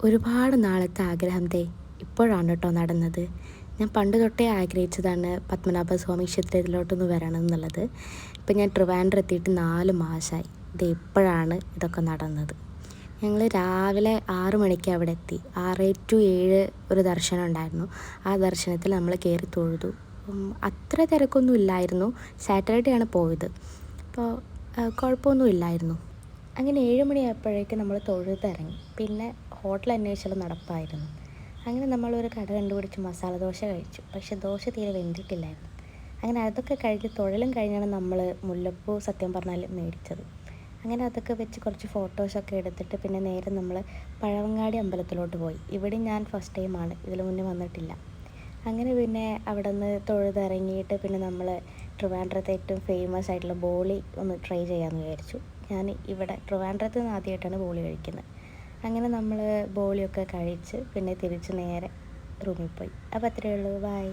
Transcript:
ഒരുപാട് നാളത്തെ ആഗ്രഹം ഇപ്പോഴാണ് കേട്ടോ നടന്നത്. ഞാൻ പണ്ട് തൊട്ടേ ആഗ്രഹിച്ചതാണ് പത്മനാഭസ്വാമി ക്ഷേത്രത്തിലോട്ടൊന്ന് വരണം എന്നുള്ളത്. ഇപ്പം ഞാൻ ട്രിവാൻഡ്രം എത്തിയിട്ട് 4 മാസമായി. ഇപ്പോഴാണ് ഇതൊക്കെ നടന്നത്. ഞങ്ങൾ രാവിലെ 6 മണിക്ക് അവിടെ എത്തി. 6 to 7 ഒരു ദർശനം ഉണ്ടായിരുന്നു. ആ ദർശനത്തിൽ നമ്മൾ കയറി തൊഴുതു. അത്ര തിരക്കൊന്നും ഇല്ലായിരുന്നു. സാറ്റർഡേ ആണ് പോയത്. അപ്പോൾ കുഴപ്പമൊന്നും ഇല്ലായിരുന്നു. അങ്ങനെ 7 മണിയായപ്പോഴേക്ക് നമ്മൾ തൊഴുതിറങ്ങി. പിന്നെ ഹോട്ടൽ അന്വേഷിച്ചുള്ള നടപ്പായിരുന്നു. അങ്ങനെ നമ്മളൊരു കട കണ്ടുപിടിച്ച് മസാല ദോശ കഴിച്ചു. പക്ഷേ ദോശ തീരെ വെന്തിട്ടില്ലായിരുന്നു. അങ്ങനെ അതൊക്കെ കഴിഞ്ഞ് തൊഴിലും കഴിഞ്ഞാണ് നമ്മൾ മുല്ലപ്പൂ സത്യം പറഞ്ഞാൽ മേടിച്ചത്. അങ്ങനെ അതൊക്കെ വെച്ച് കുറച്ച് ഫോട്ടോസൊക്കെ എടുത്തിട്ട് പിന്നെ നേരെ നമ്മൾ പഴവങ്ങാടി അമ്പലത്തിലോട്ട് പോയി. ഇവിടെ ഞാൻ ഫസ്റ്റ് ടൈമാണ്, ഇതിന് മുന്നേ വന്നിട്ടില്ല. അങ്ങനെ പിന്നെ അവിടെ നിന്ന് തൊഴുതിറങ്ങിയിട്ട് പിന്നെ നമ്മൾ ട്രിവാൻഡ്രത്തെ ഏറ്റവും ഫേമസ് ആയിട്ടുള്ള ബോളി ഒന്ന് ട്രൈ ചെയ്യാമെന്ന് വിചാരിച്ചു. ഞാൻ ഇവിടെ ട്രിവാൻഡ്രത്ത് നിന്ന് ആദ്യമായിട്ടാണ് ബോളി കഴിക്കുന്നത്. അങ്ങനെ നമ്മൾ ബോളിയൊക്കെ കഴിച്ച് പിന്നെ തിരിച്ച് നേരെ റൂമിൽ പോയി. അപ്പോൾ അത്രയേ ഉള്ളൂ. ബൈ.